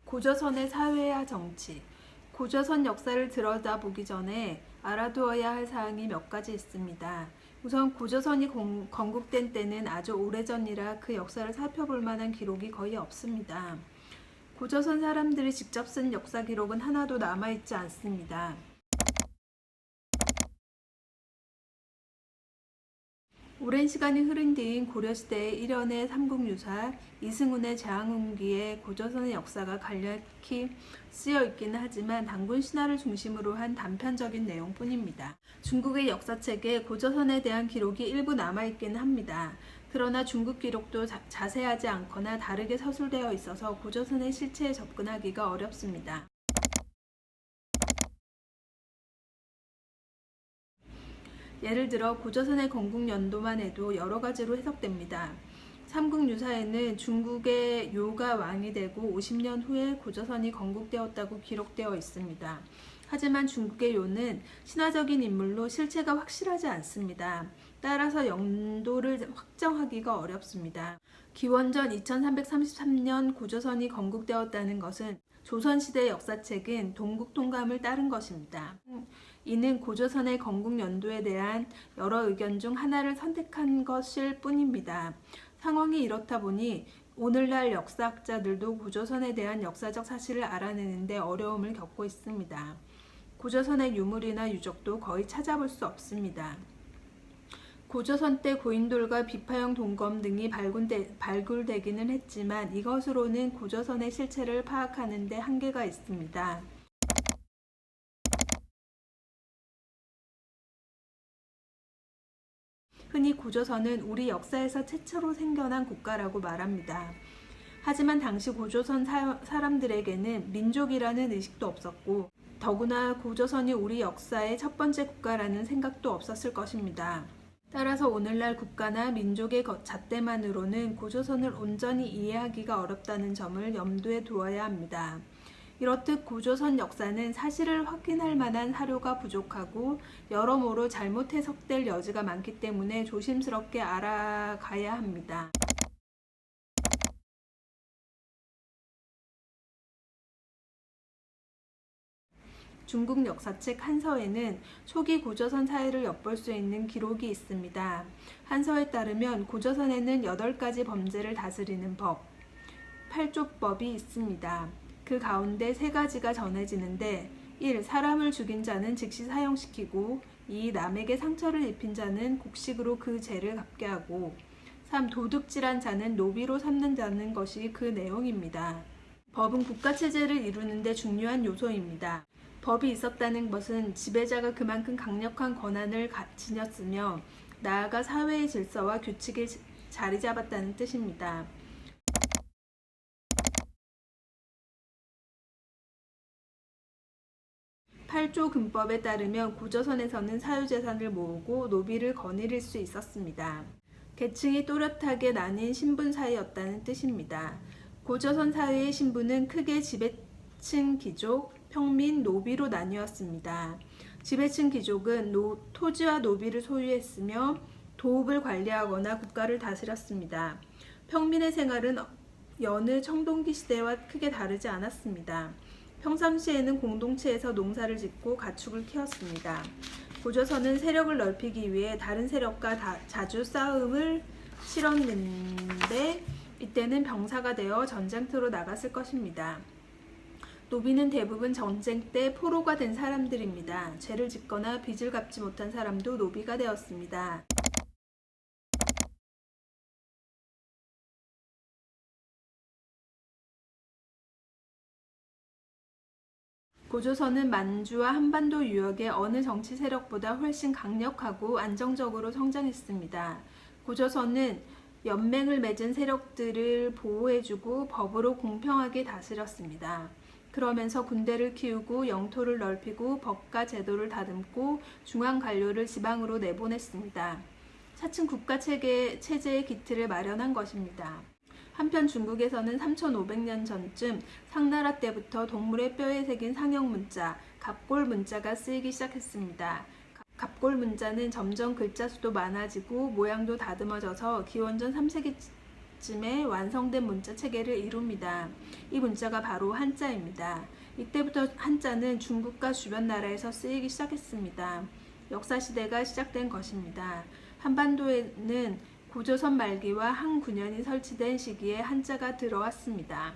고조선의 사회와 정치. 고조선 역사를 들여다보기 전에 알아두어야 할 사항이 몇 가지 있습니다. 우선 고조선이 건국된 때는 아주 오래전이라 그 역사를 살펴볼 만한 기록이 거의 없습니다. 고조선 사람들이 직접 쓴 역사 기록은 하나도 남아있지 않습니다. 오랜 시간이 흐른 뒤인 고려시대의 일연의 삼국유사, 이승훈의 제왕운기에 고조선의 역사가 간략히 쓰여 있기는 하지만 단군 신화를 중심으로 한 단편적인 내용뿐입니다. 중국의 역사책에 고조선에 대한 기록이 일부 남아있기는 합니다. 그러나 중국 기록도 자세하지 않거나 다르게 서술되어 있어서 고조선의 실체에 접근하기가 어렵습니다. 예를 들어 고조선의 건국 연도만 해도 여러 가지로 해석됩니다. 삼국유사에는 중국의 요가 왕이 되고 50년 후에 고조선이 건국되었다고 기록되어 있습니다. 하지만 중국의 요는 신화적인 인물로 실체가 확실하지 않습니다. 따라서 연도를 확정하기가 어렵습니다. 기원전 2333년 고조선이 건국되었다는 것은 조선시대 역사책인 동국통감을 따른 것입니다. 이는 고조선의 건국 연도에 대한 여러 의견 중 하나를 선택한 것일 뿐입니다. 상황이 이렇다 보니 오늘날 역사학자들도 고조선에 대한 역사적 사실을 알아내는데 어려움을 겪고 있습니다. 고조선의 유물이나 유적도 거의 찾아볼 수 없습니다. 고조선 때 고인돌과 비파형 동검 등이 발굴되기는 했지만 이것으로는 고조선의 실체를 파악하는 데 한계가 있습니다. 흔히 고조선은 우리 역사에서 최초로 생겨난 국가라고 말합니다. 하지만 당시 고조선 사람들에게는 민족이라는 의식도 없었고 더구나 고조선이 우리 역사의 첫 번째 국가라는 생각도 없었을 것입니다. 따라서 오늘날 국가나 민족의 잣대만으로는 고조선을 온전히 이해하기가 어렵다는 점을 염두에 두어야 합니다. 이렇듯 고조선 역사는 사실을 확인할 만한 사료가 부족하고 여러모로 잘못 해석될 여지가 많기 때문에 조심스럽게 알아가야 합니다. 중국 역사책 한서에는 초기 고조선 사회를 엿볼 수 있는 기록이 있습니다. 한서에 따르면 고조선에는 8가지 범죄를 다스리는 법, 8조법이 있습니다. 그 가운데 3가지가 전해지는데 1. 사람을 죽인 자는 즉시 사형시키고 2. 남에게 상처를 입힌 자는 곡식으로 그 죄를 갚게 하고 3. 도둑질한 자는 노비로 삼는다는 것이 그 내용입니다. 법은 국가체제를 이루는 데 중요한 요소입니다. 법이 있었다는 것은 지배자가 그만큼 강력한 권한을 지녔으며 나아가 사회의 질서와 규칙이 자리 잡았다는 뜻입니다. 8조 근법에 따르면 고조선에서는 사유재산을 모으고 노비를 거느릴 수 있었습니다. 계층이 또렷하게 나뉜 신분 사회였다는 뜻입니다. 고조선 사회의 신분은 크게 지배층 귀족, 평민, 노비로 나뉘었습니다. 지배층 귀족은 토지와 노비를 소유했으며 도읍을 관리하거나 국가를 다스렸습니다. 평민의 생활은 여느 청동기 시대와 크게 다르지 않았습니다. 평상시에는 공동체에서 농사를 짓고 가축을 키웠습니다. 고조선은 세력을 넓히기 위해 다른 세력과 자주 싸움을 치렀는데 이때는 병사가 되어 전쟁터로 나갔을 것입니다. 노비는 대부분 전쟁 때 포로가 된 사람들입니다. 죄를 짓거나 빚을 갚지 못한 사람도 노비가 되었습니다. 고조선은 만주와 한반도 유역의 어느 정치 세력보다 훨씬 강력하고 안정적으로 성장했습니다. 고조선은 연맹을 맺은 세력들을 보호해주고 법으로 공평하게 다스렸습니다. 그러면서 군대를 키우고 영토를 넓히고 법과 제도를 다듬고 중앙 관료를 지방으로 내보냈습니다. 차츰 국가 체제의 기틀을 마련한 것입니다. 한편 중국에서는 3500년 전쯤 상나라 때부터 동물의 뼈에 새긴 상형 문자, 갑골 문자가 쓰이기 시작했습니다. 갑골 문자는 점점 글자 수도 많아지고 모양도 다듬어져서 기원전 쯤에 완성된 문자 체계를 이룹니다. 이 문자가 바로 한자입니다. 이때부터 한자는 중국과 주변 나라에서 쓰이기 시작했습니다. 역사시대가 시작된 것입니다. 한반도에는 고조선 말기와 한 9년이 설치된 시기에 한자가 들어왔습니다.